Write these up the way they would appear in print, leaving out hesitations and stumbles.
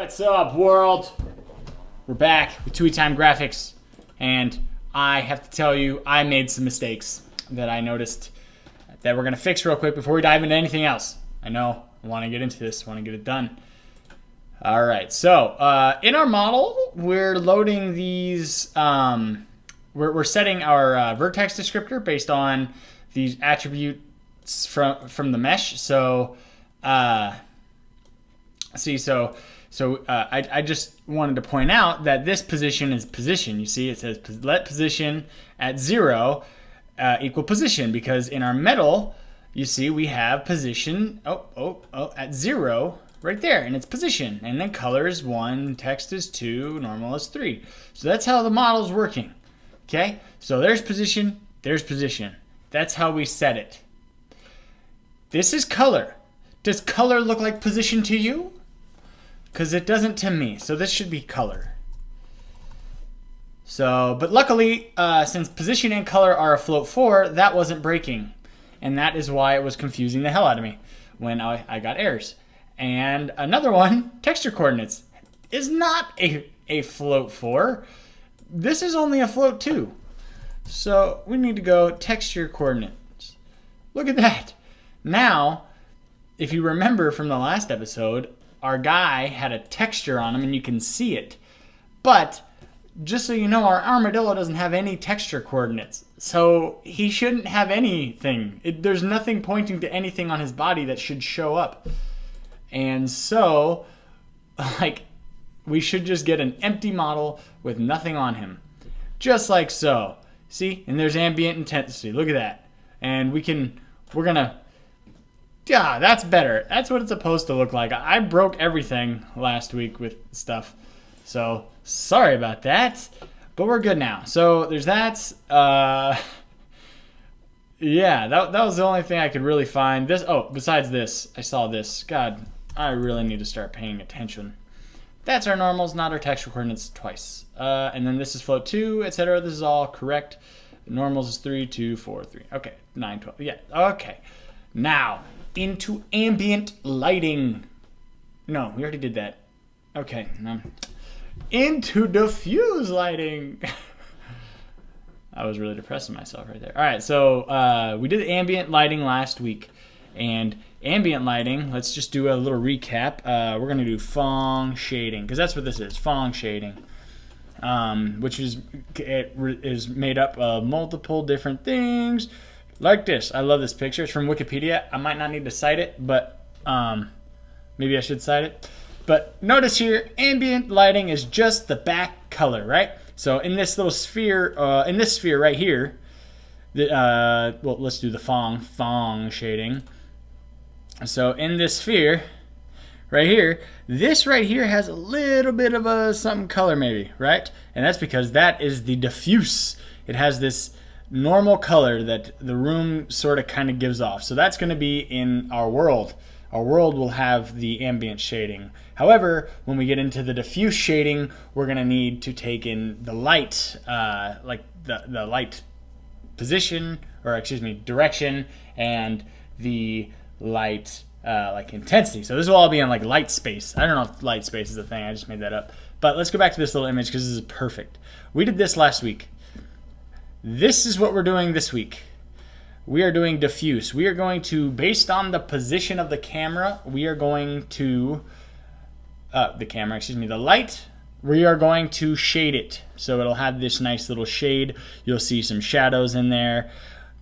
What's up, world? We're back with 2E Time Graphics, and I have to tell you, I made some mistakes that I noticed that we're going to fix real quick before we dive into anything else. I know, I want to get into this, I want to get it done. Alright, so in our model, we're loading these, we're setting our vertex descriptor based on these attributes from the mesh. So, I just wanted to point out that this position is position. You see, it says let position at 0 equal position, because in our metal, you see, we have position at 0 right there, and it's position. And then color is 1, text is 2, normal is 3. So that's how the model is working. Okay, so there's position, there's position. That's how we set it. This is color. Does color look like position to you? Because it doesn't to me. So this should be color. So, but luckily, since position and color are a float 4, that wasn't breaking. And that is why it was confusing the hell out of me when I got errors. And another one, texture coordinates, is not a float 4. This is only a float 2. So we need to go texture coordinates. Look at that. Now, if you remember from the last episode, our guy had a texture on him and you can see it. But just so you know, our armadillo doesn't have any texture coordinates. So he shouldn't have anything. There's nothing pointing to anything on his body that should show up. And so, like, we should just get an empty model with nothing on him. Just like so. See? And there's ambient intensity. Look at that. And we're gonna, yeah, that's better. That's what it's supposed to look like. I broke everything last week with stuff. So, sorry about that. But we're good now. So, there's that. Yeah, that was the only thing I could really find. Besides this, I saw this. God, I really need to start paying attention. That's our normals, not our texture coordinates twice. And then this is float 2, etc. This is all correct. Normals is 3, 2, 4, 3. Okay, 9, 12. Yeah, okay. Now, into ambient lighting. No, we already did that. Okay, no. Into diffuse lighting. I was really depressing myself right there. All right, so we did ambient lighting last week. And ambient lighting, let's just do a little recap. We're going to do Phong shading, because that's what this is, Phong shading. Which is made up of multiple different things, like this. I love this picture. It's from Wikipedia. I might not need to cite it, but maybe I should cite it. But notice here, ambient lighting is just the back color, right? So in this little sphere, in this sphere right here, well, let's do the Phong shading. So in this sphere right here, this right here has a little bit of a something color maybe, right? And that's because that is the diffuse. It has this normal color that the room sort of kind of gives off. So that's going to be in our world. Our world will have the ambient shading. However, when we get into the diffuse shading, we're going to need to take in the light, like the light position, or excuse me, direction, and the light like intensity. So this will all be on like light space. I don't know if light space is a thing. I just made that up. But let's go back to this little image because this is perfect. We did this last week. This is what we're doing this week. We are doing diffuse. We are going to, based on the position of the camera, we are going to, the light, we are going to shade it. So it'll have this nice little shade. You'll see some shadows in there.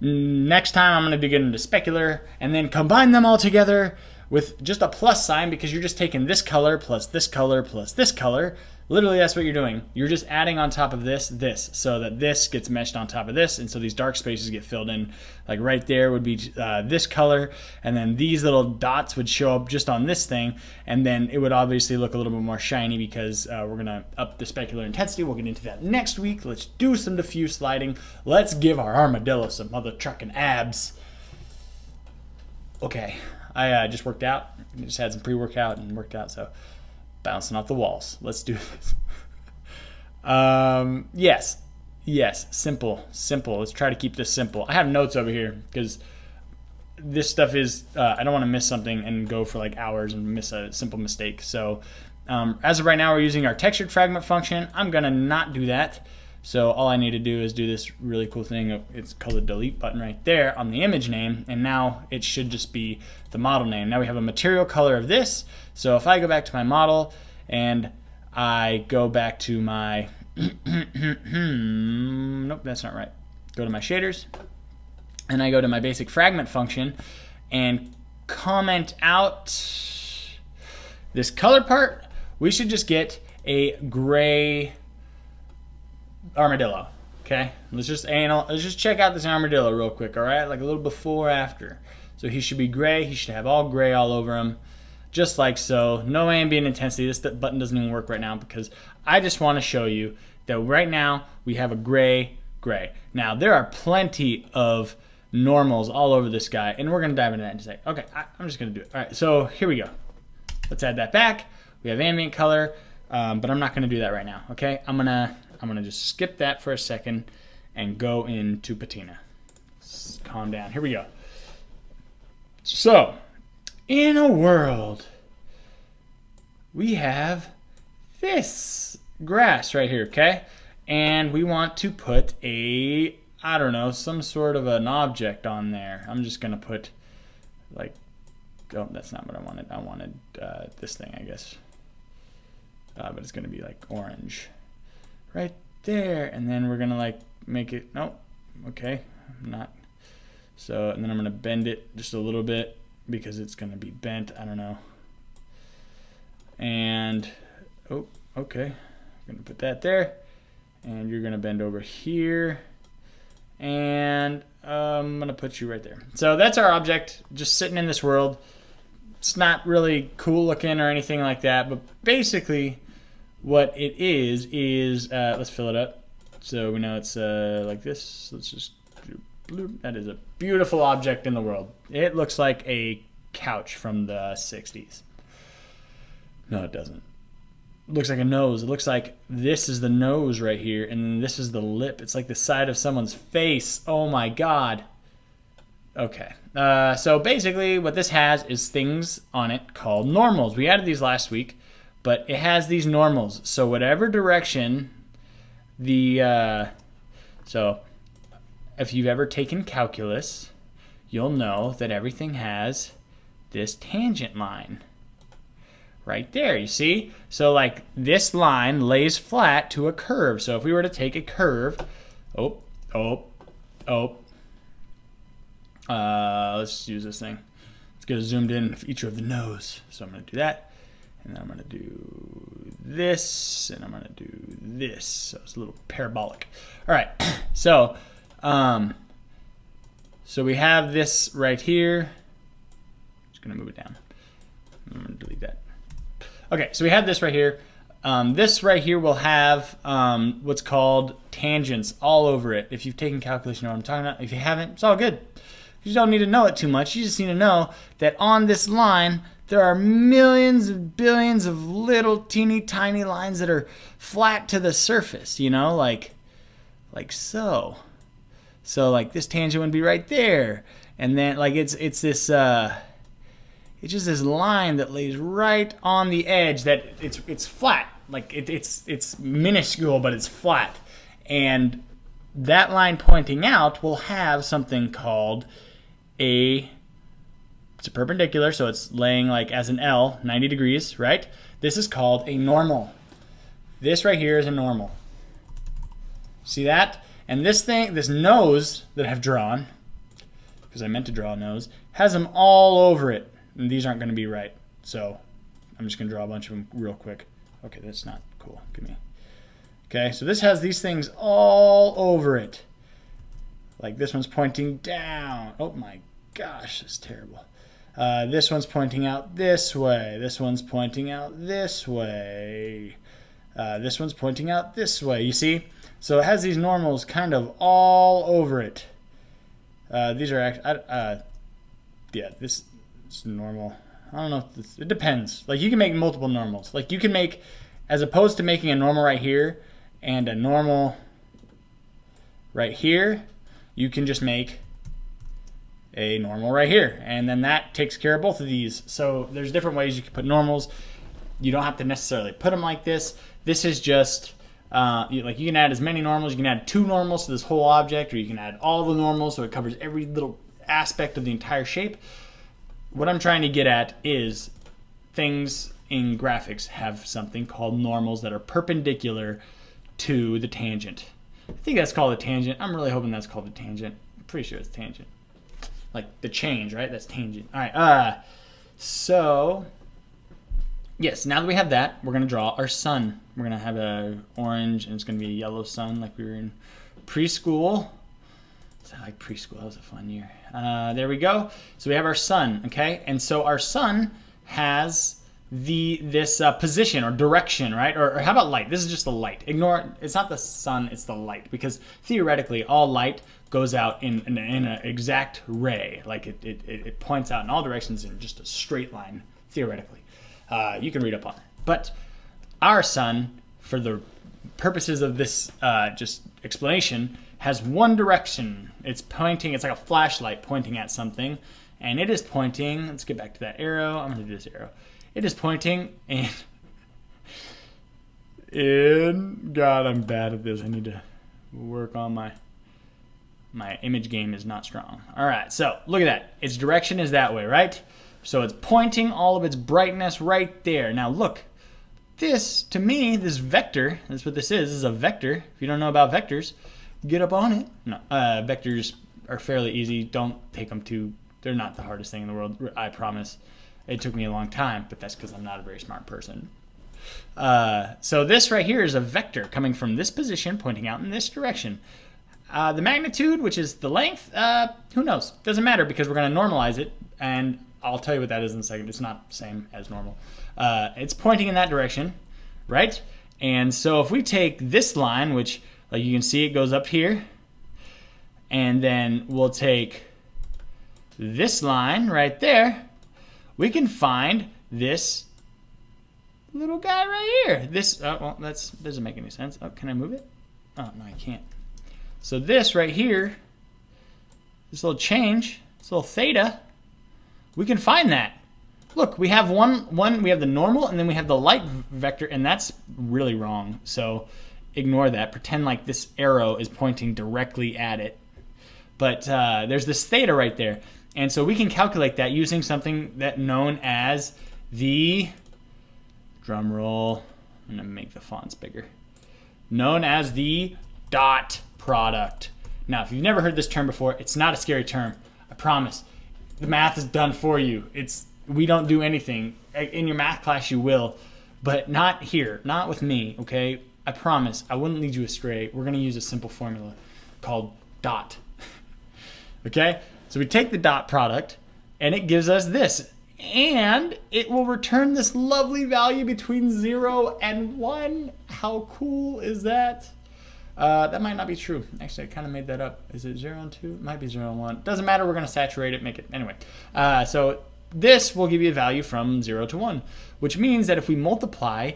Next time I'm going to get into specular and then combine them all together with just a plus sign, because you're just taking this color plus this color plus this color. Literally, that's what you're doing. You're just adding on top of this, so that this gets meshed on top of this, and so these dark spaces get filled in. Like right there would be this color, and then these little dots would show up just on this thing, and then it would obviously look a little bit more shiny because we're going to up the specular intensity. We'll get into that next week. Let's do some diffuse lighting. Let's give our armadillo some mother trucking abs. Okay, I just worked out. I just had some pre-workout and worked out, so bouncing off the walls. Let's do this. Yes, simple. Let's try to keep this simple. I have notes over here because this stuff is, I don't want to miss something and go for like hours and miss a simple mistake. So As of right now, we're using our textured fragment function. I'm gonna not do that. So all I need to do is do this really cool thing. It's called the delete button right there on the image name, and now it should just be the model name. Now we have a material color of this. So if I go back to my model and I go back to my, nope, that's not right. Go to my shaders, and I go to my basic fragment function and comment out this color part. We should just get a gray armadillo. Okay, let's just check out this armadillo real quick. All right, like a little before after. So he should be gray. He should have all gray all over him, just like so. No ambient intensity. This button doesn't even work right now because I just want to show you that right now we have a gray. Now there are plenty of normals all over this guy, and we're gonna dive into that in a second. Okay, I'm just gonna do it. All right, so here we go. Let's add that back. We have ambient color, but I'm not gonna do that right now. Okay, I'm gonna just skip that for a second and go into patina. Let's calm down. Here we go. So, in a world, we have this grass right here. Okay. And we want to put a, I don't know, some sort of an object on there. I'm just going to put, like, oh, that's not what I wanted. I wanted this thing, I guess. But it's going to be, like, orange. Right there. And then we're going to, like, make it, nope. Okay. I'm not. So, and then I'm going to bend it just a little bit because it's going to be bent. I don't know. And, oh, okay. I'm going to put that there. And you're going to bend over here. And I'm going to put you right there. So that's our object, just sitting in this world. It's not really cool looking or anything like that. But basically what it is let's fill it up. So we know it's like this. Let's just do bloop. That is a beautiful object in the world. It looks like a couch from the 60s. No, it doesn't. It looks like a nose. It looks like this is the nose right here, and then this is the lip. It's like the side of someone's face. Oh my god. Okay. So basically what this has is things on it called normals. We added these last week, but it has these normals. So whatever direction the... so if you've ever taken calculus, you'll know that everything has this tangent line. Right there, you see? So like this line lays flat to a curve. So if we were to take a curve, let's use this thing. Let's get a zoomed in feature of the nose. So I'm gonna do that, and then I'm gonna do this, and I'm gonna do this. So it's a little parabolic. All right, so we have this right here. Just gonna move it down. I'm gonna delete that. Okay, so we have this right here. This right here will have what's called tangents all over it. If you've taken calculus, you know what I'm talking about. If you haven't, it's all good. You don't need to know it too much. You just need to know that on this line, there are millions and billions of little teeny tiny lines that are flat to the surface, you know, like so. So like this tangent would be right there. And then like it's this... it's just this line that lays right on the edge that it's flat. Like it's minuscule, but it's flat. And that line pointing out will have something called it's a perpendicular, so it's laying like as an L, 90 degrees, right? This is called a normal. This right here is a normal. See that? And this thing, this nose that I've drawn, because I meant to draw a nose, has them all over it. And these aren't going to be right, so I'm just going to draw a bunch of them real quick. Okay, that's not cool. Give me. Okay, so this has these things all over it. Like this one's pointing down. Oh my gosh, that's terrible. This one's pointing out this way. This one's pointing out this way. This one's pointing out this way. You see? So it has these normals kind of all over it. These are actually... yeah, this... It's normal. I don't know. It depends. Like you can make multiple normals. Like you can make, as opposed to making a normal right here and a normal right here, you can just make a normal right here. And then that takes care of both of these. So there's different ways you can put normals. You don't have to necessarily put them like this. This is just, you can add as many normals. You can add 2 normals to this whole object, or you can add all the normals so it covers every little aspect of the entire shape. What I'm trying to get at is things in graphics have something called normals that are perpendicular to the tangent. I think that's called a tangent. I'm really hoping that's called a tangent. I'm pretty sure it's tangent. Like the change, right? That's tangent. All right. So, yes, now that we have that, we're going to draw our sun. We're going to have a orange, and it's going to be a yellow sun like we were in preschool. I like preschool. That was a fun year. There we go. So we have our sun, okay? And so our sun has this position or direction, right? Or how about light? This is just the light. Ignore, it's not the sun, it's the light. Because theoretically, all light goes out in an exact ray. Like it points out in all directions in just a straight line, theoretically. You can read up on it. But our sun, for the purposes of this just explanation, has one direction. It's pointing, it's like a flashlight pointing at something. And it is pointing, let's get back to that arrow. I'm going to do this arrow. It is pointing in, God, I'm bad at this. I need to work on my image game is not strong. All right, so look at that. Its direction is that way, right? So it's pointing all of its brightness right there. Now look, this, to me, this vector, that's what this is a vector. If you don't know about vectors, get up on it. No, vectors are fairly easy. Don't take them they're not the hardest thing in the world, I promise. It took me a long time, but that's because I'm not a very smart person. So this right here is a vector coming from this position, pointing out in this direction. The magnitude, which is the length, who knows? Doesn't matter because we're going to normalize it, and I'll tell you what that is in a second. It's not the same as normal. It's pointing in that direction, right? And so if we take this line, which like you can see it goes up here, and then we'll take this line right there, we can find this little guy right here. This, well, that doesn't make any sense. Oh, can I move it? Oh, no, I can't. So this right here, this little change, this little theta, we can find that. Look, we have we have the normal, and then we have the light vector, and that's really wrong. So ignore that. Pretend like this arrow is pointing directly at it. But there's this theta right there. And so we can calculate that using something that known as the, drum roll, I'm going to make the fonts bigger, known as the dot product. Now, if you've never heard this term before, it's not a scary term. I promise. The math is done for you. We don't do anything. In your math class, you will, but not here, not with me, okay? I promise. I wouldn't lead you astray. We're going to use a simple formula called dot. Okay? So we take the dot product, and it gives us this. And it will return this lovely value between 0 and 1. How cool is that? That might not be true. Actually, I kind of made that up. Is it 0 and 2? It might be 0 and 1. Doesn't matter. We're going to saturate it, make it. Anyway, so this will give you a value from 0 to 1, which means that if we multiply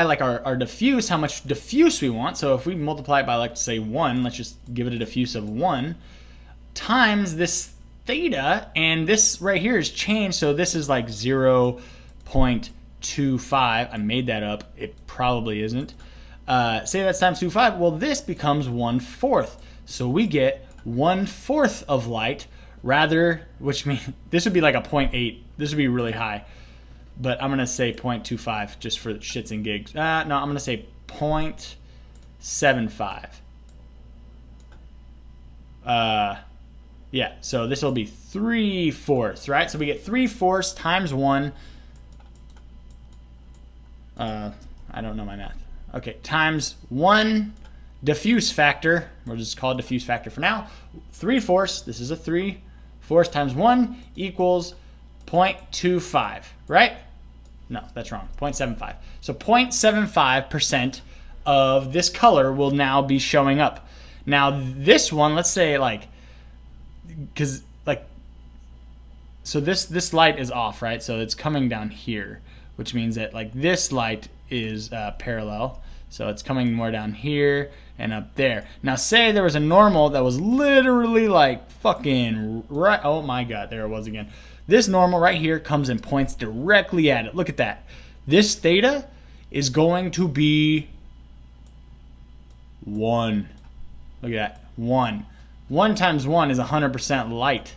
like our diffuse, how much diffuse we want, so if we multiply it by, like, say 1, let's just give it a diffuse of 1, times this theta, and this right here is changed, so this is like 0.25. I made that up. It probably isn't. Say that's times 2.5. Well, this becomes 1/4. So we get 1/4 of light, which means this would be like a 0.8. This would be really high. But I'm going to say 0.25 just for shits and gigs. No, I'm going to say 0.75. Yeah, so this will be 3/4, right? So we get 3/4 times 1. I don't know my math. Okay, times 1 diffuse factor. We'll just call it diffuse factor for now. 3/4, this is a 3/4 times 1 equals 0.25, right? No, that's wrong, 0.75. So 0.75% of this color will now be showing up. Now this one, let's say so this light is off, right? So it's coming down here, which means that like this light is parallel. So it's coming more down here and up there. Now say there was a normal that was literally like fucking right, oh my God, there it was again. This normal right here comes and points directly at it. Look at that. This theta is going to be 1. Look at that, 1. 1 times 1 is 100% light.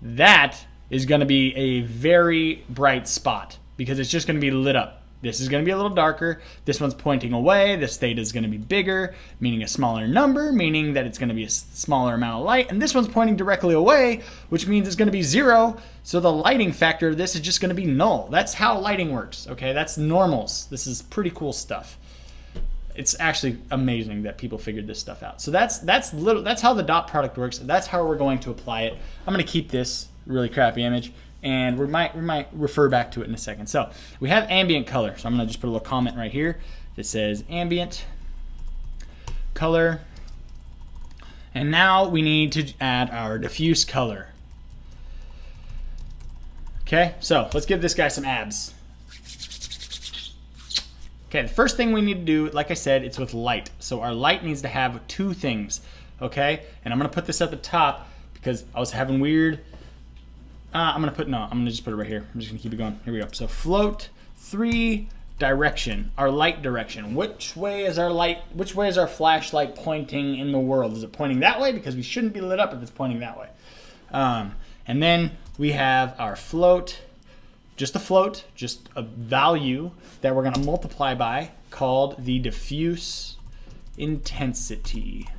That is going to be a very bright spot because it's just going to be lit up. This is going to be a little darker. This one's pointing away. This theta is going to be bigger, meaning a smaller number, meaning that it's going to be a smaller amount of light. And this one's pointing directly away, which means it's going to be 0. So the lighting factor of this is just going to be null. That's how lighting works, okay? That's normals. This is pretty cool stuff. It's actually amazing that people figured this stuff out. So that's how the dot product works. That's how we're going to apply it. I'm going to keep this really crappy image, and we might refer back to it in a second. So we have ambient color. So I'm going to just put a little comment right here that says ambient color. And now we need to add our diffuse color. Okay, so let's give this guy some abs. Okay, the first thing we need to do, like I said, it's with light. So our light needs to have 2 things, okay? And I'm gonna put this at the top because I was having weird, I'm gonna just put it right here. I'm just gonna keep it going. Here we go. So float 3 direction, our light direction. Which way is our flashlight pointing in the world? Is it pointing that way? Because we shouldn't be lit up if it's pointing that way. And then we have our float, just a value that we're gonna multiply by called the diffuse intensity.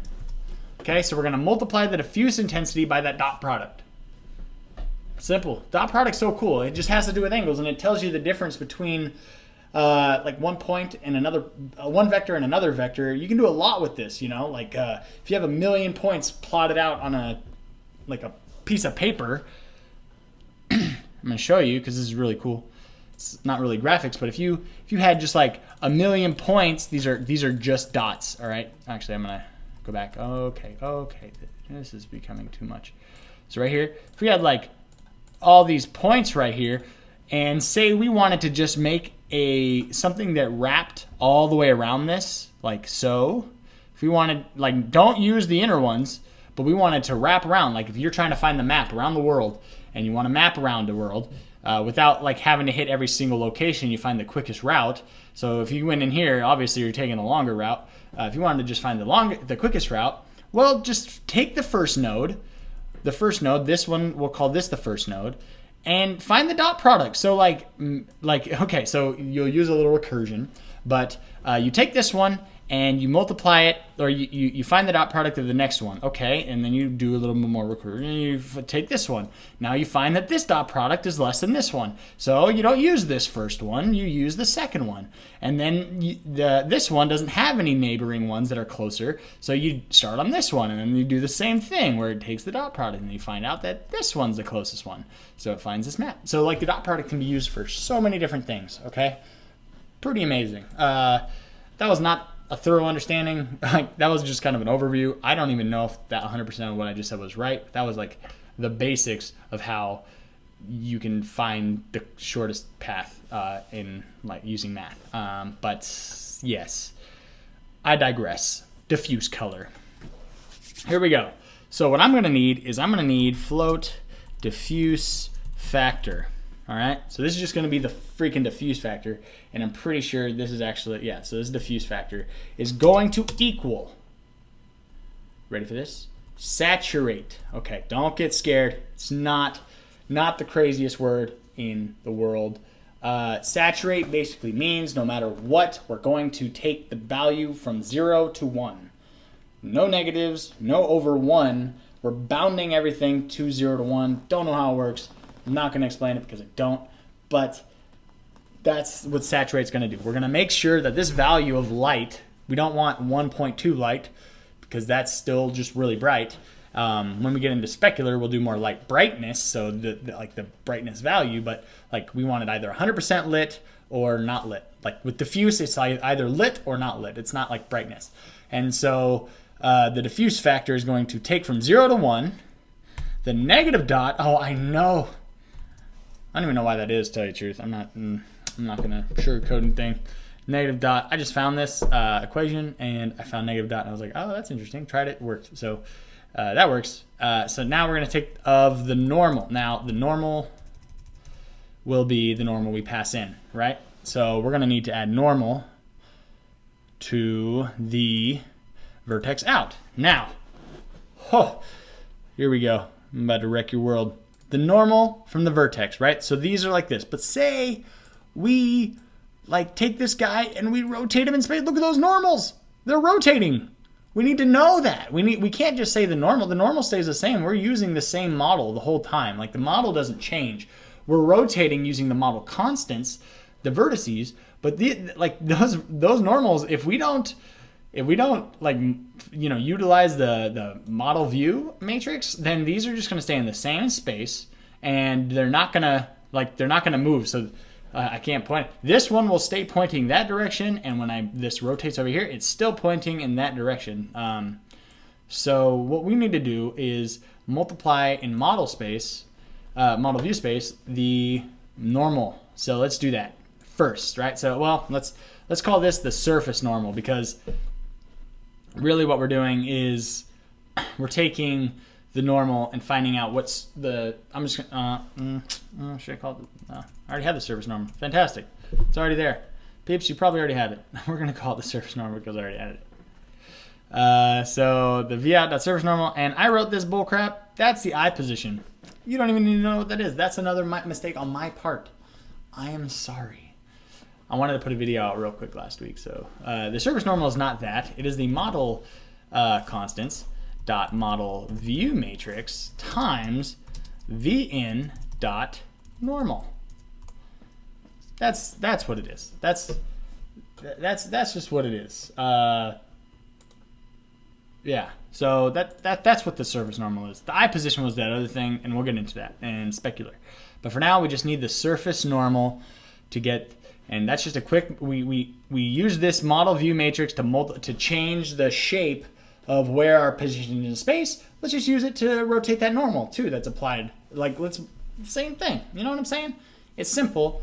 Okay, so we're gonna multiply the diffuse intensity by that dot product. Simple. Dot product's so cool. It just has to do with angles, and it tells you the difference between like one point and another, one vector and another vector. You can do a lot with this, you know, like if you have 1,000,000 points plotted out on a piece of paper. I'm gonna show you because this is really cool. It's not really graphics, but if you had just like 1,000,000 points, these are just dots. All right. Actually, I'm gonna go back. Okay. This is becoming too much. So right here, if we had like all these points right here, and say we wanted to just make something that wrapped all the way around this, like so. If we wanted, like, don't use the inner ones, but we wanted to wrap around. Like if you're trying to find the map around the world, and you want to map around the world without like having to hit every single location, you find the quickest route. So if you went in here, obviously you're taking a longer route. If you wanted to just find the quickest route, well, just take the first node. This one, we'll call this the first node, and find the dot product. So okay, so you'll use a little recursion, but you take this one and you multiply it, or you find the dot product of the next one, okay, and then you do a little bit more recursion, you take this one. Now you find that this dot product is less than this one, so you don't use this first one, you use the second one, and then this one doesn't have any neighboring ones that are closer, so you start on this one, and then you do the same thing where it takes the dot product, and you find out that this one's the closest one, so it finds this map. So like the dot product can be used for so many different things, okay? Pretty amazing. That was not a thorough understanding. Like that was just kind of an overview. I don't even know if that 100% of what I just said was right. That was like the basics of how you can find the shortest path in like using math. But yes, I digress. Diffuse color. Here we go. So what I'm going to need is float diffuse factor. All right, so this is just going to be the freaking diffuse factor, and I'm pretty sure this is actually, yeah, so this diffuse factor is going to equal, ready for this? Saturate. Okay, don't get scared. It's not the craziest word in the world. Saturate basically means no matter what, we're going to take the value from 0 to 1. No negatives, no over 1. We're bounding everything to 0 to 1. Don't know how it works. I'm not going to explain it because I don't, but that's what saturate's going to do. We're going to make sure that this value of light, we don't want 1.2 light because that's still just really bright. When we get into specular, we'll do more light brightness, so the brightness value, but like we want it either 100% lit or not lit. Like with diffuse, it's either lit or not lit. It's not like brightness. And so the diffuse factor is going to take from 0 to 1. The negative dot, oh, I know. I don't even know why that is, to tell you the truth. I'm not gonna sugarcoat anything. Negative dot, I just found this equation and I found negative dot and I was like, oh, that's interesting. Tried it, worked. So that works. So now we're gonna take of the normal. Now the normal will be the normal we pass in, right? So we're going to need to add normal to the vertex out. Now, here we go. I'm about to wreck your world. The normal from the vertex, right? So these are like this. But say we like take this guy and we rotate him in space. Look at those normals. They're rotating. We need to know that. We can't just say the normal. The normal stays the same. We're using the same model the whole time. Like the model doesn't change. We're rotating using the model constants, the vertices, but those normals, if we don't like, you know, utilize the model view matrix, then these are just going to stay in the same space and they're not going to move. So I can't point. This one will stay pointing that direction, and when this rotates over here, it's still pointing in that direction. So what we need to do is multiply in model space, model view space, the normal. So let's do that first, right? So well, let's call this the surface normal, because really what we're doing is we're taking the normal and finding out what's the, I'm just gonna, should I call it, I already have the surface normal. Fantastic. It's already there. Peeps, you probably already have it. We're gonna call it the surface normal because I already added it. So the vout.surface normal, and I wrote this bull crap. That's the I position. You don't even need to know what that is. That's another mistake on my part. I am sorry. I wanted to put a video out real quick last week. So the surface normal is not that. It is the model constants dot model view matrix times vin dot normal. That's what it is. That's just what it is. Yeah. So that's what the surface normal is. The I position was that other thing, and we'll get into that and specular. But for now, we just need the surface normal to get, and that's just a quick. We use this model view matrix to change the shape of where our position is in space. Let's just use it to rotate that normal too. That's applied. Like same thing. You know what I'm saying? It's simple.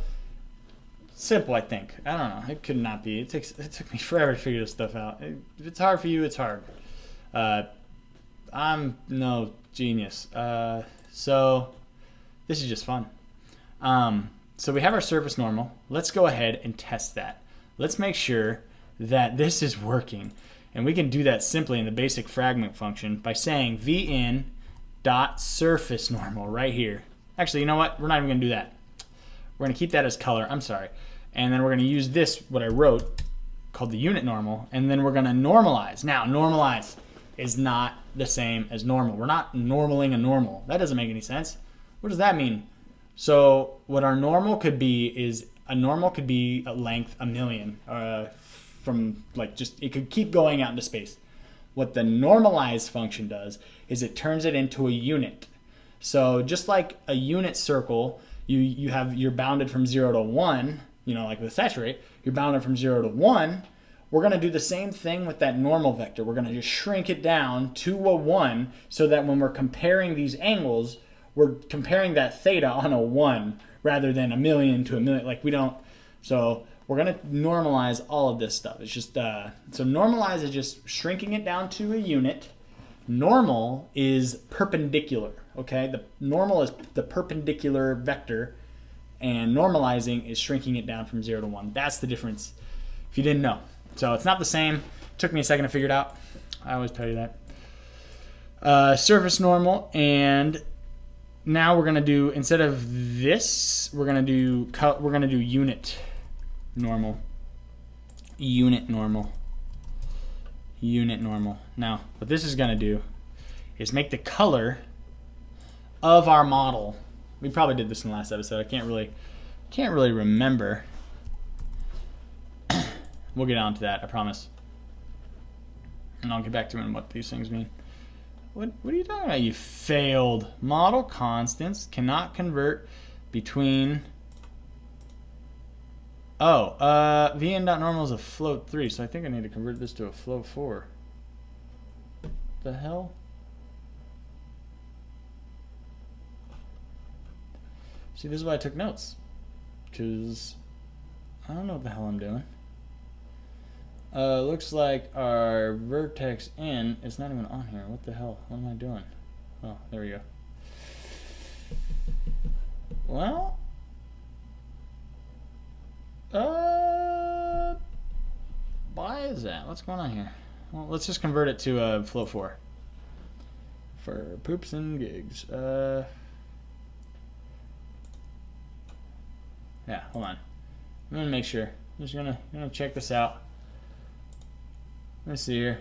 Simple, I think. I don't know. It could not be. It took me forever to figure this stuff out. If it's hard for you, it's hard. I'm no genius. So this is just fun. So we have our surface normal. Let's go ahead and test that. Let's make sure that this is working. And we can do that simply in the basic fragment function by saying vin dot surface normal right here. Actually, you know what? We're not even going to do that. We're going to keep that as color. I'm sorry. And then we're going to use this, what I wrote, called the unit normal. And then we're going to normalize. Now, normalize is not the same as normal. We're not normaling a normal. That doesn't make any sense. What does that mean? So what our normal could be is a normal could be a length 1,000,000 from like just, it could keep going out into space. What the normalize function does is it turns it into a unit. So just like a unit circle, you're bounded from 0 to 1, you know, like with saturate, you're bounded from 0 to 1. We're going to do the same thing with that normal vector. We're going to just shrink it down to a 1 so that when we're comparing these angles, we're comparing that theta on a 1 rather than 1,000,000 to 1,000,000. Like we don't, so we're going to normalize all of this stuff. It's just, so normalize is just shrinking it down to a unit. Normal is perpendicular, okay? The normal is the perpendicular vector, and normalizing is shrinking it down from 0 to 1. That's the difference, if you didn't know. So it's not the same. Took me a second to figure it out. I always tell you that. Surface normal, and now we're gonna do, instead of this, we're gonna do unit normal. Unit normal. Unit normal. Now, what this is gonna do is make the color of our model. We probably did this in the last episode. I can't really remember. We'll get on to that, I promise. And I'll get back to what these things mean. What are you talking about? You failed. Model constants cannot convert between. Vn.normal is a float 3, so I think I need to convert this to a float 4. The hell? See, this is why I took notes. Because I don't know what the hell I'm doing. Looks like our vertex in is not even on here. What the hell? What am I doing? Oh, there we go. Well, Why is that? What's going on here? Well, let's just convert it to a float 4. For poops and gigs. Yeah, hold on. I'm gonna make sure. I'm just gonna check this out. Let's see here.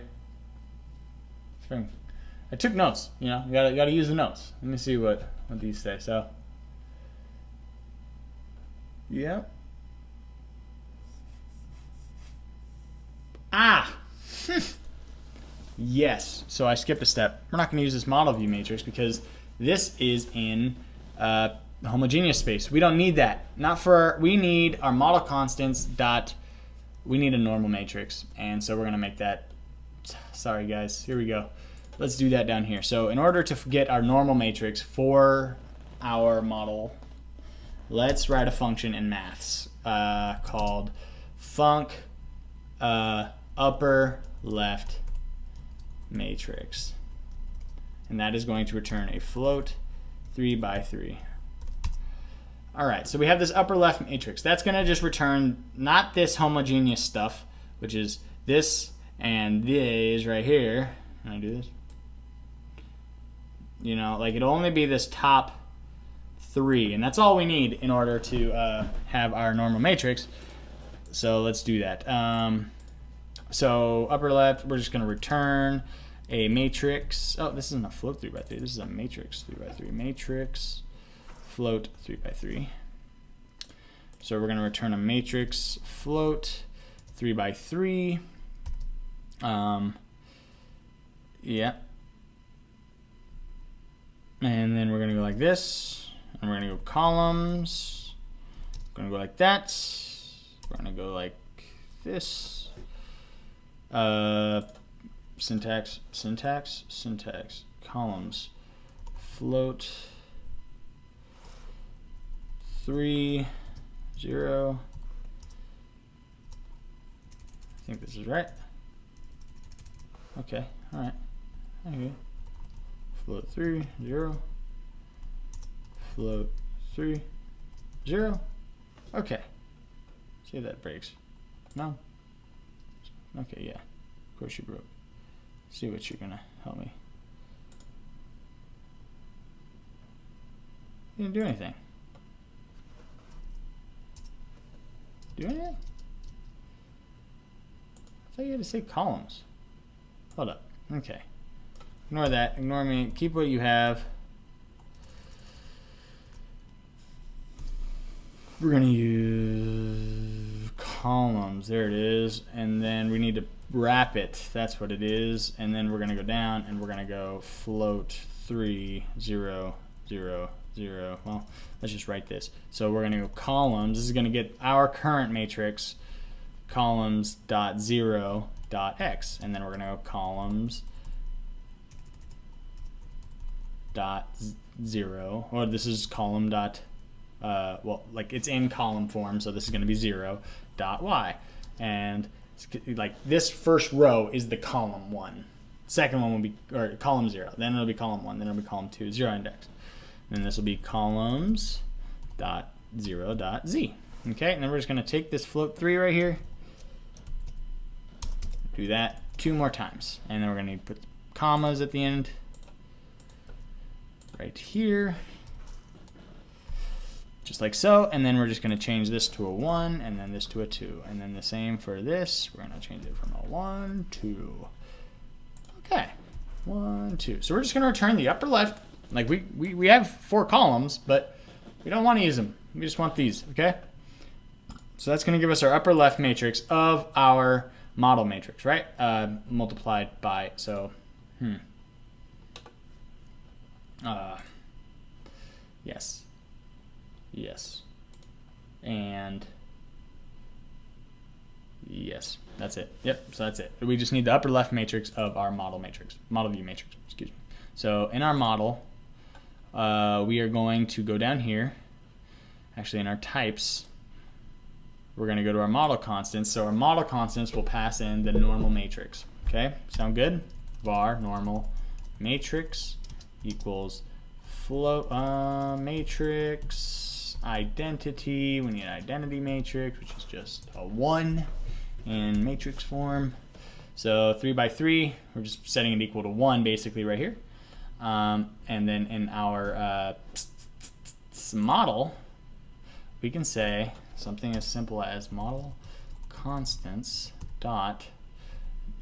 I took notes. You know, you gotta use the notes. Let me see what these say. So, yeah. Ah. Yes. So I skipped a step. We're not going to use this model view matrix because this is in homogeneous space. We don't need that. Not for we need our model constants dot. We need a normal matrix, and so we're going to make that. Sorry guys. Here we go. Let's do that down here. So in order to get our normal matrix for our model, let's write a function in maths called func upper left matrix, and that is going to return a float 3 by 3. All right, so we have this upper left matrix. That's going to just return not this homogeneous stuff, which is this and this right here. Can I do this? You know, like it'll only be this top 3, and that's all we need in order to have our normal matrix. So let's do that. So upper left, we're just going to return a matrix. Oh, this isn't a float 3 by 3. This is a matrix 3 by 3. Matrix float 3 by 3. So we're going to return a matrix float 3 by 3. Yeah. And then we're going to go like this. And we're going to go columns. We're going to go like that. We're going to go like this. Syntax, columns, float, 3, 0. I think this is right. Okay, all right. Okay. Float 3, 0. Float 3, 0. Okay. See if that breaks. No. Okay, yeah. Of course you broke. See what you're gonna help me. You didn't do anything. Do anything? I thought you had to say columns. Hold up. Okay. Ignore that. Ignore me. Keep what you have. We're gonna use columns. There it is. And then we need to wrap it. That's what it is. And then we're gonna go down and we're gonna go float 3, 0, 0, 0. Well, let's just write this. So we're gonna go columns. This is gonna get our current matrix, columns dot 0 dot x, and then we're gonna go columns dot 0, or this is column dot well, like it's in column form, so this is going to be 0 dot y, and like this first row is the column 1, second one will be, or column 0, then it'll be column 1, then it'll be column 2, 0 index, and then this will be columns dot 0 dot z. Okay, and then we're just going to take this float 3 right here, do that 2 more times, and then we're going to put commas at the end right here, just like so, and then we're just going to change this to a 1 and then this to a 2, and then the same for this. We're going to change it from a 1 to, okay, 1 2. So we're just going to return the upper left. Like we have 4 columns, but we don't want to use them. We just want these. Okay, so that's going to give us our upper left matrix of our model matrix, right? Multiplied by, so yes, yes, and yes, that's it. Yep, so that's it. We just need the upper left matrix of our model matrix, model view matrix, excuse me. So in our model, we are going to go down here. Actually, in our types, we're going to go to our model constants. So our model constants will pass in the normal matrix. Okay, sound good? Var normal matrix equals float matrix identity. We need an identity matrix, which is just a 1 in matrix form. So 3 by 3, we're just setting it equal to 1 basically right here. And then in our model, we can say something as simple as model constants dot,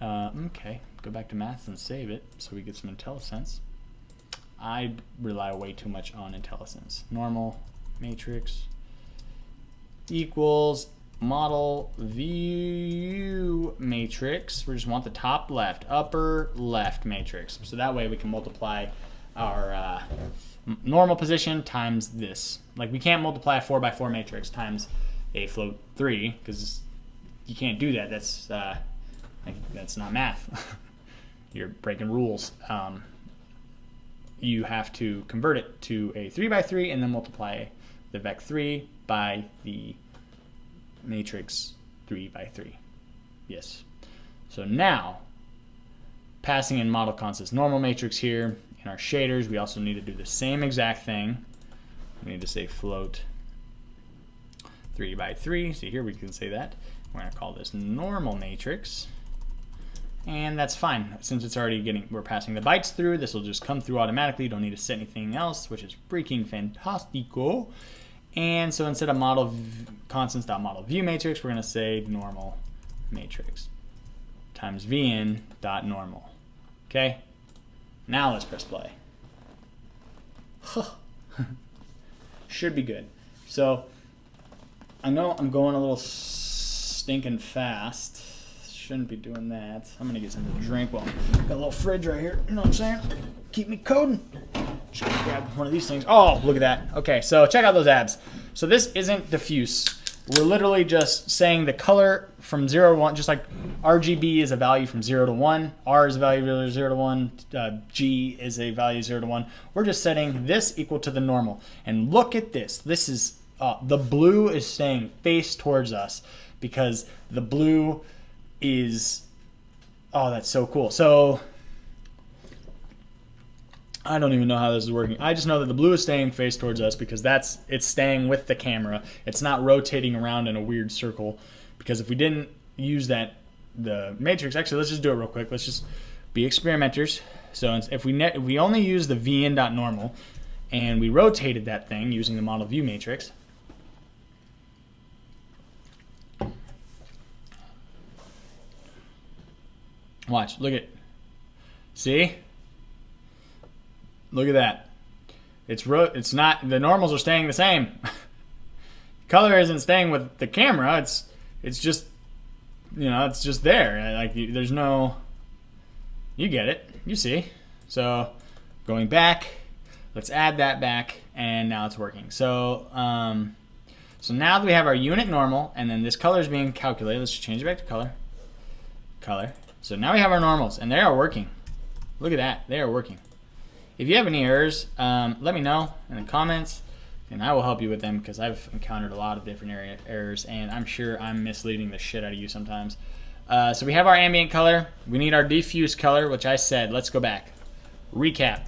okay, go back to math and save it so we get some IntelliSense. I rely way too much on IntelliSense. Normal matrix equals model view matrix. We just want the top left, upper left matrix. So that way we can multiply our normal position times this. Like we can't multiply a 4 by 4 matrix times a float 3 because you can't do that. That's not math. You're breaking rules. You have to convert it to a 3 by 3 and then multiply the vec 3 by the matrix 3 by 3. Yes. So now, passing in model constants normal matrix here in our shaders, we also need to do the same exact thing. We need to say float 3 by 3. So here we can say that. We're going to call this normal matrix. And that's fine. Since it's already we're passing the bytes through, this will just come through automatically. You don't need to set anything else, which is freaking fantastico. And so instead of model constants.model view matrix, we're going to say normal matrix times vn dot normal. Okay? Now let's press play. Should be good. So I know I'm going a little stinking fast. Shouldn't be doing that. I'm gonna get something to drink. Well, got a little fridge right here. You know what I'm saying? Keep me coding. Just gonna grab one of these things. Oh, look at that. Okay, so check out those abs. So this isn't diffuse. We're literally just saying the color from 0 to 1, just like RGB is a value from 0 to 1, R is a value of 0 to 1, G is a value 0 to 1. We're just setting this equal to the normal. And look at this. This is, the blue is staying face towards us because the blue is, oh, that's so cool. So I don't even know how this is working. I just know that the blue is staying face towards us because it's staying with the camera. It's not rotating around in a weird circle, because if we didn't use the matrix, actually let's just do it real quick. Let's just be experimenters. So if we only use the vn.normal and we rotated that thing using the model view matrix, watch, look at, see? Look at that. It's not, the normals are staying the same. Color isn't staying with the camera. It's just, you know, it's just there. Like there's no, you get it, you see. So going back, let's add that back, and now it's working. So so now that we have our unit normal, and then this color is being calculated, let's just change it back to color. So now we have our normals, and they are working. Look at that, they are working. If you have any errors, let me know in the comments, and I will help you with them, because I've encountered a lot of different errors, and I'm sure I'm misleading the shit out of you sometimes. So we have our ambient color. We need our diffuse color, which I said, let's go back. Recap.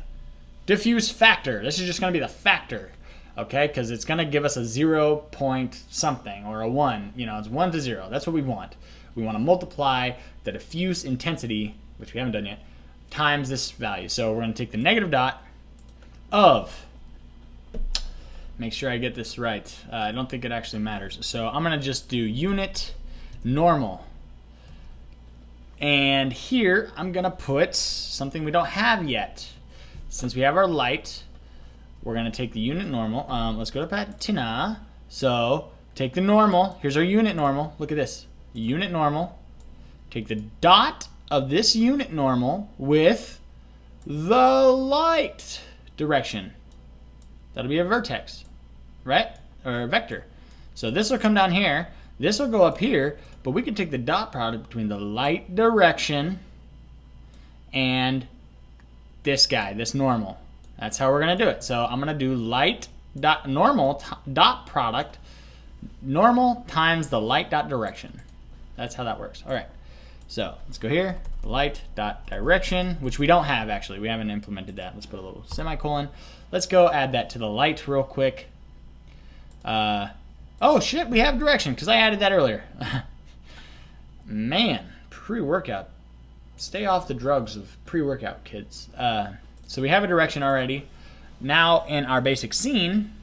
Diffuse factor. This is just going to be the factor, okay? Because it's going to give us a 0 point something, or a 1. You know, it's 1 to 0. That's what we want. We want to multiply the diffuse intensity, which we haven't done yet, times this value. So we're going to take the negative dot of, make sure I get this right. I don't think it actually matters. So I'm going to just do unit normal. And here I'm going to put something we don't have yet. Since we have our light, we're going to take the unit normal. Let's go to patina. So take the normal. Here's our unit normal. Look at this. Unit normal. Take the dot of this unit normal with the light direction. That'll be a vertex, right? Or a vector. So this will come down here. This will go up here. But we can take the dot product between the light direction and this guy, this normal. That's how we're going to do it. So I'm going to do light dot normal dot product, normal times the light dot direction. That's how that works. All right. So let's go here, light dot direction, which we don't have actually. We haven't implemented that. Let's put a little semicolon. Let's go add that to the light real quick. Oh shit, we have direction because I added that earlier. Man, pre-workout. Stay off the drugs of pre-workout, kids. So we have a direction already. Now in our basic scene,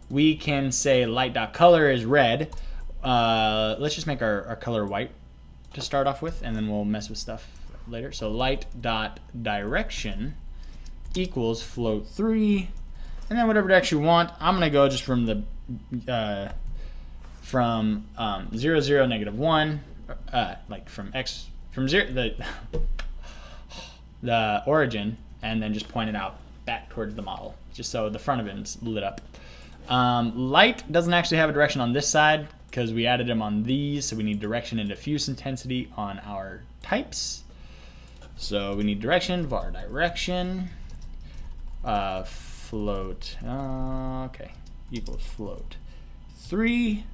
we can say light.color is red. Let's just make our color white to start off with, and then we'll mess with stuff later. So light.direction equals float 3, and then whatever direction you want. I'm gonna go just from the 0, 0, -1, like from x from 0 the origin, and then just point it out back towards the model, just so the front of it is lit up. Light doesn't actually have a direction on this side because we added them on these, so we need direction and diffuse intensity on our types. So we need direction, var direction, float, okay, equals float 3.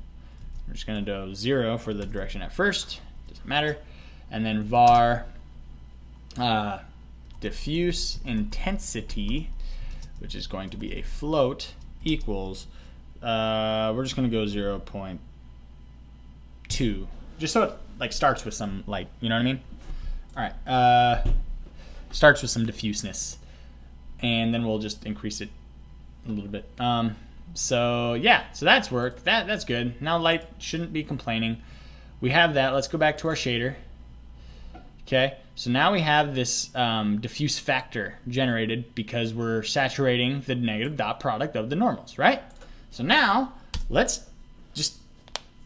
We're just gonna do 0 for the direction at first, doesn't matter. And then var diffuse intensity, which is going to be a float, equals, we're just gonna go 0.2, just so it like starts with some light, you know what I mean? All right, starts with some diffuseness, and then we'll just increase it a little bit. So yeah, so that's worked. That's good. Now light shouldn't be complaining. We have that. Let's go back to our shader. Okay, so now we have this diffuse factor generated because we're saturating the negative dot product of the normals, right? So now let's just,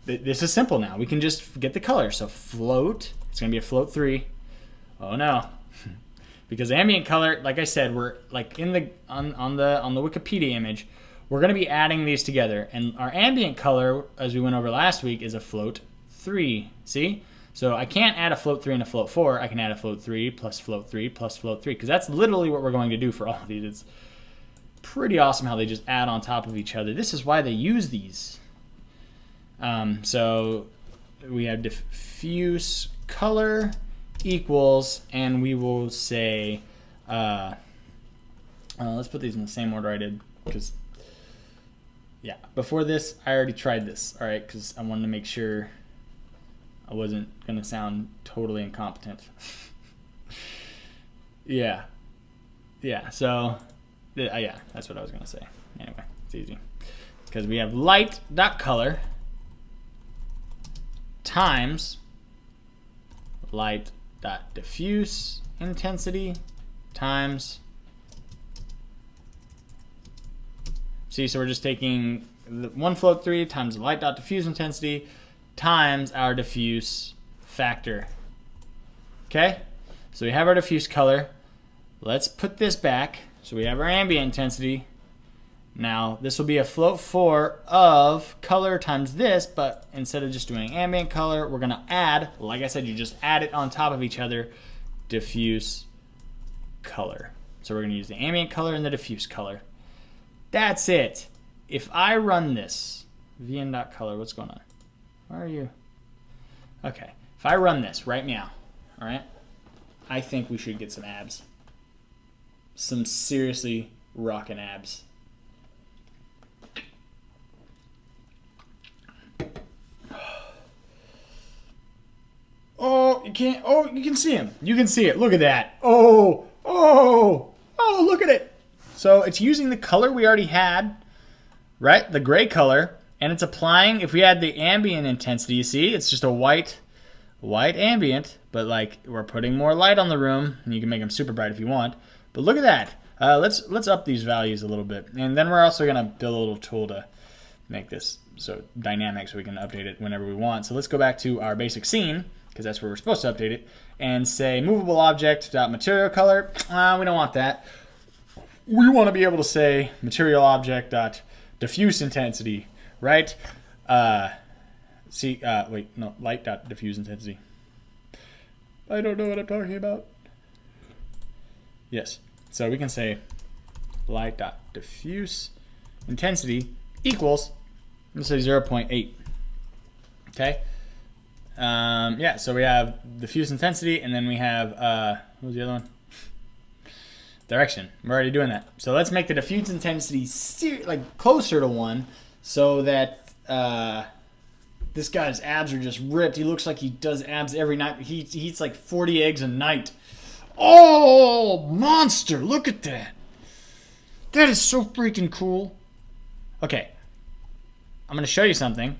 this is simple now. We can just get the color. So float, it's gonna be a float 3. Oh no. Because ambient color, like I said, we're like in the on the Wikipedia image, we're going to be adding these together, and our ambient color, as we went over last week, is a float 3. See? So I can't add a float 3 and a float 4. I can add a float 3 plus float 3 plus float 3, because that's literally what we're going to do for all of these. It's pretty awesome how they just add on top of each other. This is why they use these. So we have diffuse color equals, and we will say, let's put these in the same order I did, because yeah, before this I already tried this, all right, because I wanted to make sure I wasn't gonna sound totally incompetent. yeah, so yeah, that's what I was gonna say. Anyway, it's easy because we have light.color times light.diffuse intensity times, see, so we're just taking the one float 3 times the light.diffuse intensity times our diffuse factor. Okay, so we have our diffuse color. Let's put this back. So we have our ambient intensity. Now this will be a float 4 of color times this, but instead of just doing ambient color, we're gonna add, like I said, you just add it on top of each other, diffuse color. So we're gonna use the ambient color and the diffuse color. That's it. If I run this, vn.color, what's going on? Where are you? Okay, if I run this right now, all right, I think we should get some abs. Some seriously rockin' abs. Oh, you can't. Oh, you can see him. You can see it. Look at that. Oh, look at it. So it's using the color we already had, right? The gray color, and it's applying. If we add the ambient intensity, you see, it's just a white ambient, but like we're putting more light on the room, and you can make them super bright if you want. But look at that. Let's up these values a little bit, and then we're also gonna build a little tool to make this so dynamic, so we can update it whenever we want. So let's go back to our basic scene, because that's where we're supposed to update it, and say movable object dot material color. We don't want that. We want to be able to say material object dot diffuse intensity, right? Wait, no, light dot diffuse intensity. I don't know what I'm talking about. Yes, so we can say light dot diffuse intensity equals, let's say 0.8. Okay. Yeah, so we have diffuse intensity, and then we have, what was the other one? Direction. We're already doing that. So let's make the diffuse intensity like closer to 1. so that this guy's abs are just ripped. He looks like he does abs every night. He eats like 40 eggs a night. Oh, monster! Look at that. That is so freaking cool. Okay, I'm gonna show you something.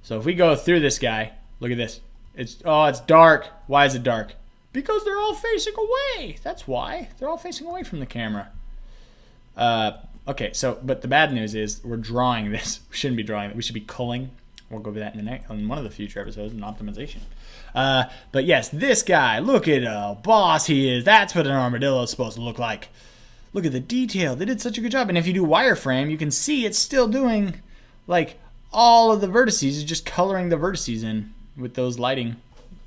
So if we go through this guy, look at this. It's dark. Why is it dark? Because they're all facing away. That's why. They're all facing away from the camera. Okay, so, but the bad news is we're drawing this. We shouldn't be drawing it. We should be culling. We'll go over that in one of the future episodes in optimization. But yes, this guy, look at how boss he is. That's what an armadillo is supposed to look like. Look at the detail. They did such a good job. And if you do wireframe, you can see it's still doing, like, all of the vertices. It's just coloring the vertices in with those lighting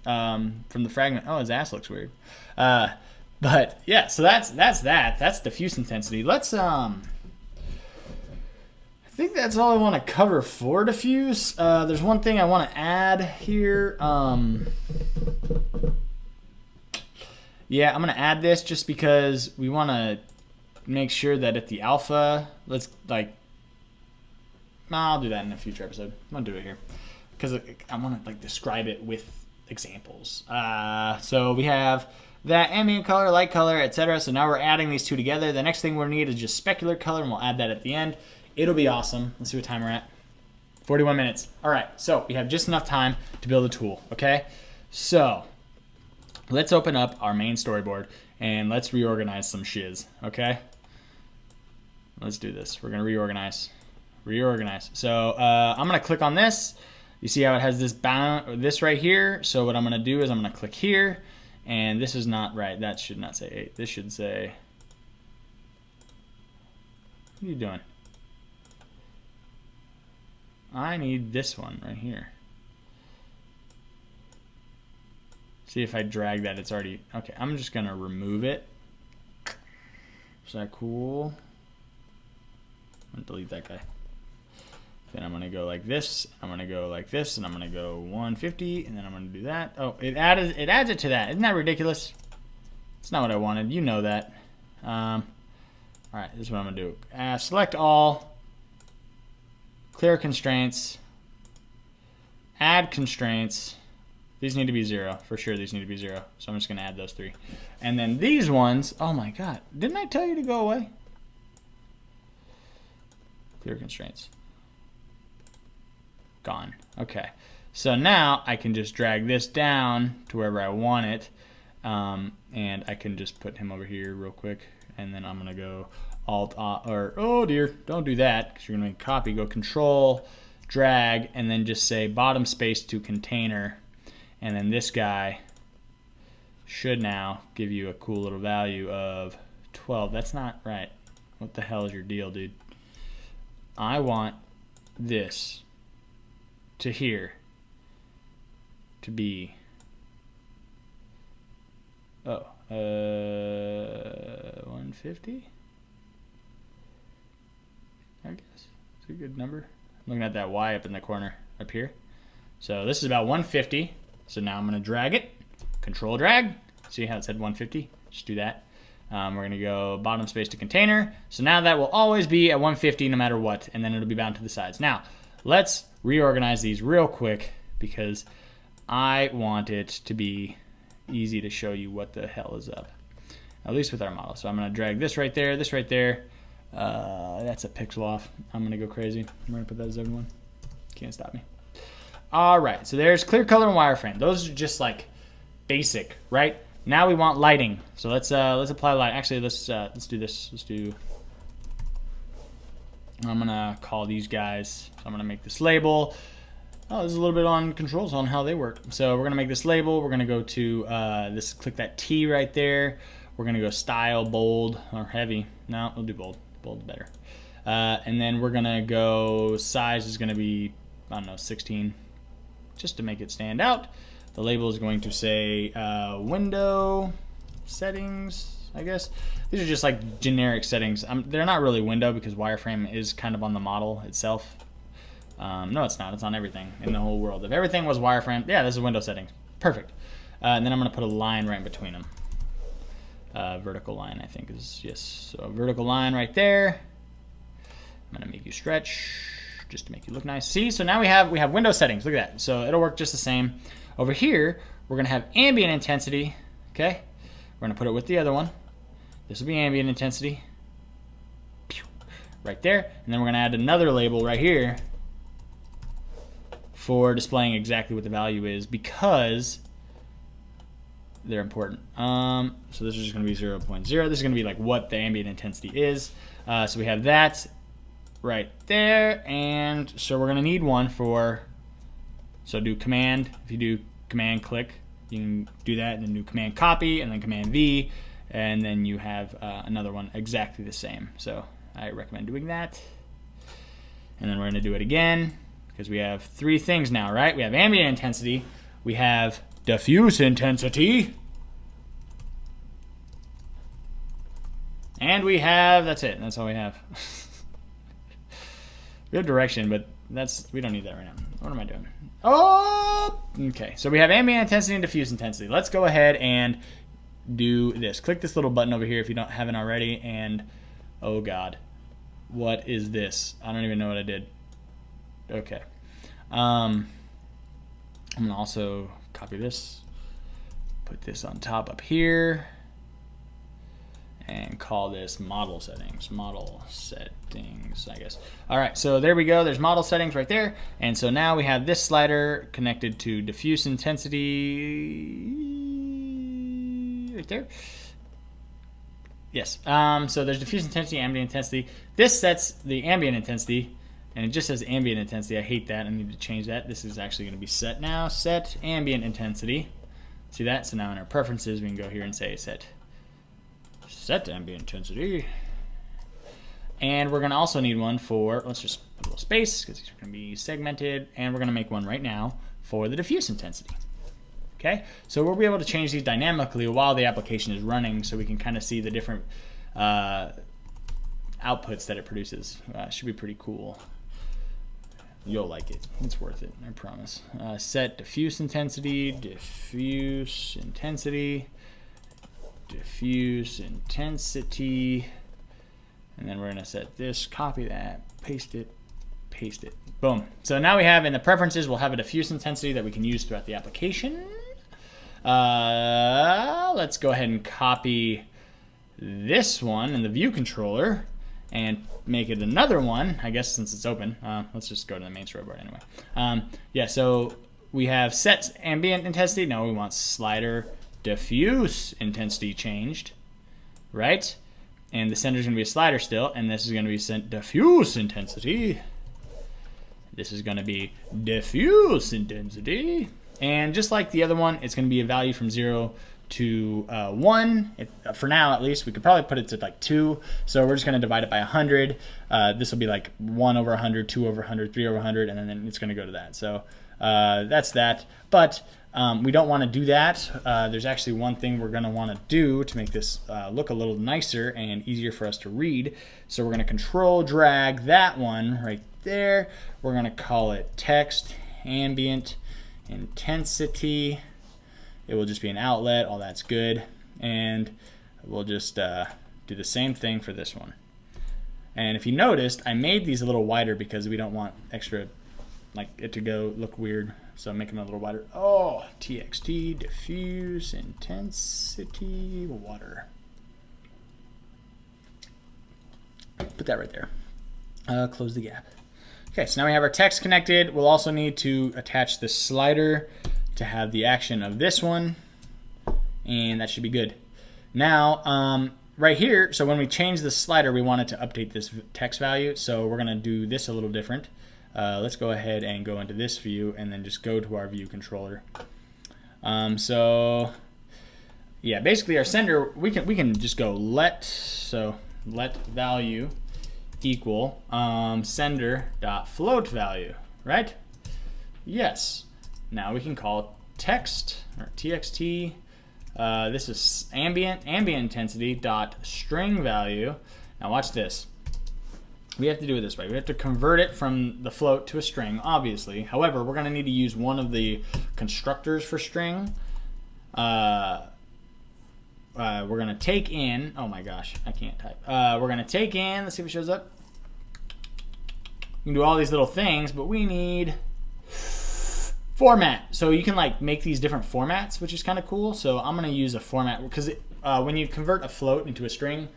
from the fragment. Oh, his ass looks weird. But yeah, so that's that. That's diffuse intensity. Let's I think that's all I want to cover for diffuse. There's one thing I want to add here. Yeah, I'm gonna add this just because we want to make sure that at the alpha, let's like. I'll do that in a future episode. I'm gonna do it here because I want to like describe it with examples. So we have that ambient color, light color, etc. So now we're adding these two together. The next thing we'll need is just specular color, and we'll add that at the end. It'll be awesome. Let's see what time we're at. 41 minutes. All right, so we have just enough time to build a tool, okay? So let's open up our main storyboard, and let's reorganize some shiz, okay? Let's do this. We're going to reorganize. So I'm going to click on this. You see how it has this right here? So what I'm going to do is I'm going to click here, and this is not right. That should not say 8. This should say... What are you doing? I need this one right here. See if I drag that, it's already... Okay, I'm just going to remove it. Is that cool? I'm going to delete that guy. Then I'm going to go like this, I'm going to go like this, and I'm going to go 150, and then I'm going to do that. Oh, it adds it to that. Isn't that ridiculous? It's not what I wanted. You know that. All right, this is what I'm going to do. Select all. Clear constraints. Add constraints. These need to be 0. For sure, these need to be 0. So I'm just going to add those 3. And then these ones, oh my god. Didn't I tell you to go away? Clear constraints. Gone. Okay. So now I can just drag this down to wherever I want it. And I can just put him over here real quick. And then I'm going to go Alt, or, oh dear, don't do that, because you're going to make copy. Go Control, drag, and then just say bottom space to container. And then this guy should now give you a cool little value of 12. That's not right. What the hell is your deal, dude? I want this to here to be 150. I guess it's a good number. I'm looking at that Y up in the corner up here. So this is about 150. So now I'm going to drag it. Control drag. See how it said 150? Just do that. We're going to go bottom space to container. So now that will always be at 150 no matter what. And then it'll be bound to the sides. Now, let's reorganize these real quick because I want it to be easy to show you what the hell is up. At least with our model. So I'm going to drag this right there, this right there. That's a pixel off. I'm going to go crazy. I'm going to put that as everyone. Can't stop me. All right, so there's clear color and wireframe. Those are just like basic, right? Now we want lighting. So let's apply light. Actually, let's do this. I'm gonna call these guys. So I'm gonna make this label. Oh, this is a little bit on controls on how they work. So we're gonna make this label. We're gonna go to this. Click that T right there. We're gonna go style, bold, or heavy. No, we'll do bold. Bold better. And then we're gonna go size is gonna be, I don't know, 16. Just to make it stand out. The label is going to say window settings, I guess. These are just like generic settings. They're not really window because wireframe is kind of on the model itself. No, it's not. It's on everything in the whole world. If everything was wireframe, yeah, this is window settings. Perfect. And then I'm going to put a line right between them. Vertical line, I think is, yes. So a vertical line right there. I'm going to make you stretch. just to make you look nice. See, so now we have window settings. Look at that. So it'll work just the same. Over here, we're gonna have ambient intensity. Okay, we're gonna put it with the other one. This will be ambient intensity. Right there, and then we're gonna add another label right here for displaying exactly what the value is because they're important. So this is just gonna be 0.0. This is gonna be like what the ambient intensity is. So we have that right there, and so we're gonna need one for, so do command, if you do command click, you can do that, and then do command copy, and then command V, and then you have another one exactly the same. So I recommend doing that. And then we're gonna do it again, because we have three things now, right? We have ambient intensity, we have diffuse intensity, and we have, that's it, that's all we have. We have direction, but we don't need that right now. What am I doing? Oh, okay, so we have ambient intensity and diffuse intensity. Let's go ahead and do this. Click this little button over here if you haven't already, and oh God, what is this? I don't even know what I did. Okay. I'm gonna also copy this, put this on top up here, and call this model settings. Model settings, I guess. All right, so there we go. There's model settings right there. And so now we have this slider connected to diffuse intensity right there. Yes, so there's diffuse intensity, ambient intensity. This sets the ambient intensity, and it just says ambient intensity. I hate that. I need to change that. This is actually going to be set now. Set ambient intensity. See that? So now in our preferences, we can go here and say set ambient intensity. And we're going to also need one for, let's just put a little space because these are going to be segmented, and we're going to make one right now for the diffuse intensity. Okay, so we'll be able to change these dynamically while the application is running, so we can kind of see the different outputs that it produces. Should be pretty cool. You'll like it. It's worth it, I promise. Set diffuse intensity, diffuse intensity, diffuse intensity, and then we're going to set this, copy that, paste it, paste it. Boom. So now we have in the preferences, we'll have a diffuse intensity that we can use throughout the application. Let's go ahead and copy this one in the view controller and make it another one, I guess, since it's open. Let's just go to the main storyboard anyway. Yeah, so we have set ambient intensity. No, we want slider diffuse intensity changed, right? And the center is going to be a slider still, and this is going to be set diffuse intensity. This is going to be diffuse intensity. And just like the other one, it's going to be a value from 0 to 1. For now, at least, we could probably put it to like 2. So we're just going to divide it by 100. This will be like 1 over 100, 2 over 100, 3 over 100, and then it's going to go to that. So that's that. But we don't want to do that. There's actually one thing we're going to want to do to make this look a little nicer and easier for us to read. So we're going to control drag that one right there. We're going to call it text ambient intensity. It will just be an outlet. All that's good. And we'll just do the same thing for this one. And if you noticed, I made these a little wider because we don't want extra, like it to go look weird. So I'm making them a little wider. Oh, txt diffuse intensity water. Put that right there. Close the gap. Okay, so now we have our text connected. We'll also need to attach the slider to have the action of this one, and that should be good. Now, right here, so when we change the slider, we want it to update this text value, so we're gonna do this a little different. Let's go ahead and go into this view and then just go to our view controller. So yeah, basically our sender, we can just go let value equal sender.float value, right? Yes. Now we can call text or txt. This is ambient intensity dot string value. Now watch this. We have to do it this way. We have to convert it from the float to a string, obviously. However, we're going to need to use one of the constructors for string. We're going to take in, oh my gosh, I can't type. We're going to take in, let's see if it shows up. We can do all these little things, but we need format. So you can like make these different formats, which is kind of cool. So I'm gonna use a format because when you convert a float into a string,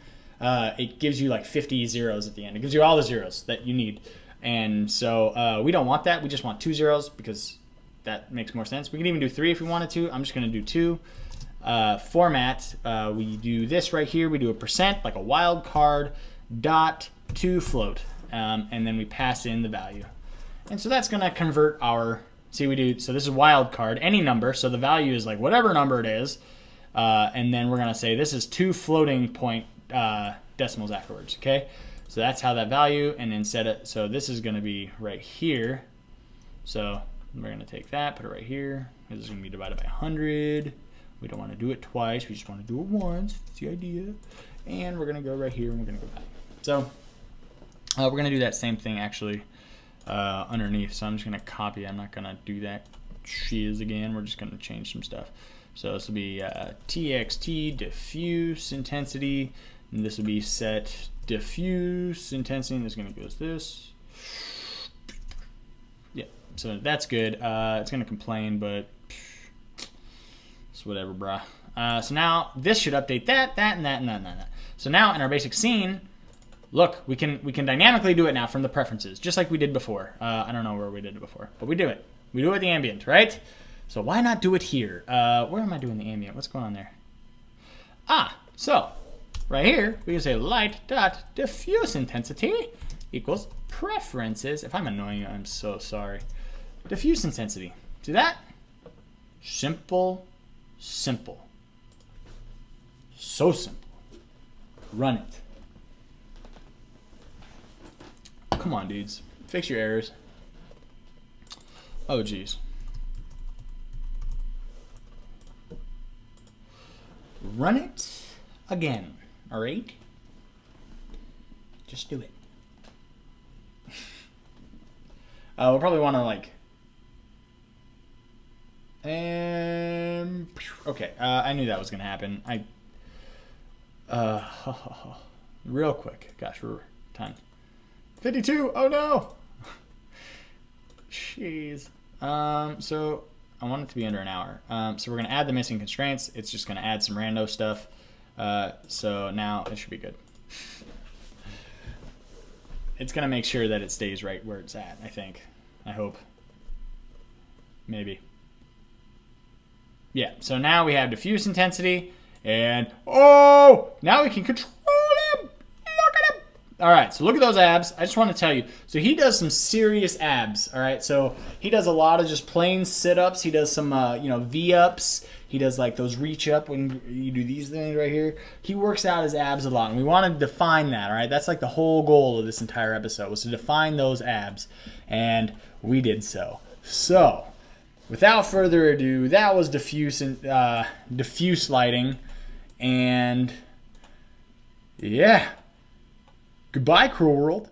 it gives you like 50 zeros at the end. It gives you all the zeros that you need. And so we don't want that. We just want 2 zeros because that makes more sense. We can even do 3 if we wanted to. I'm just gonna do 2. Format, we do this right here. We do a %, like a wildcard dot to float. And then we pass in the value. And so that's gonna convert our, see we do, so this is wildcard, any number. So the value is like whatever number it is. And then we're gonna say this is 2 floating point decimals afterwards, okay? So that's how that value, and then set it, so this is gonna be right here. So we're gonna take that, put it right here. This is gonna be divided by 100. We don't wanna do it twice, we just wanna do it once, that's the idea. And we're gonna go right here and we're gonna go back. So we're gonna do that same thing actually underneath. So I'm just gonna copy, I'm not gonna do that shiz again, we're just gonna change some stuff. So this will be txt diffuse intensity, and this will be set diffuse intensity, and this is going to go as this. Yeah, so that's good. It's going to complain, but it's whatever, brah. So now this should update that, and that, and that, and that. So now in our basic scene, look, we can dynamically do it now from the preferences, just like we did before. I don't know where we did it before, but we do it. We do it with the ambient, right? So why not do it here? Where am I doing the ambient? What's going on there? So right here, we can say light dot diffuse intensity equals preferences. If I'm annoying you, I'm so sorry. Diffuse intensity. See that? Simple, simple. So simple. Run it. Come on, dudes. Fix your errors. Oh, geez. Run it again, all right? Just do it. We'll probably want to like, okay, I knew that was gonna happen. Real quick, gosh, we're time. 52, oh no! Jeez. So I want it to be under an hour. So we're gonna add the missing constraints. It's just gonna add some rando stuff. So now it should be good. It's gonna make sure that it stays right where it's at, I think. I hope. Maybe. Yeah, so now we have diffuse intensity, and oh, now we can control him. Look at him. All right, so look at those abs. I just want to tell you. So he does some serious abs. All right, so he does a lot of just plain sit-ups. He does some, V-ups. He does like those reach up when you do these things right here. He works out his abs a lot, and we want to define that. All right, that's like the whole goal of this entire episode was to define those abs, and we did so. So, without further ado, that was diffuse lighting, and yeah. Goodbye, cruel world.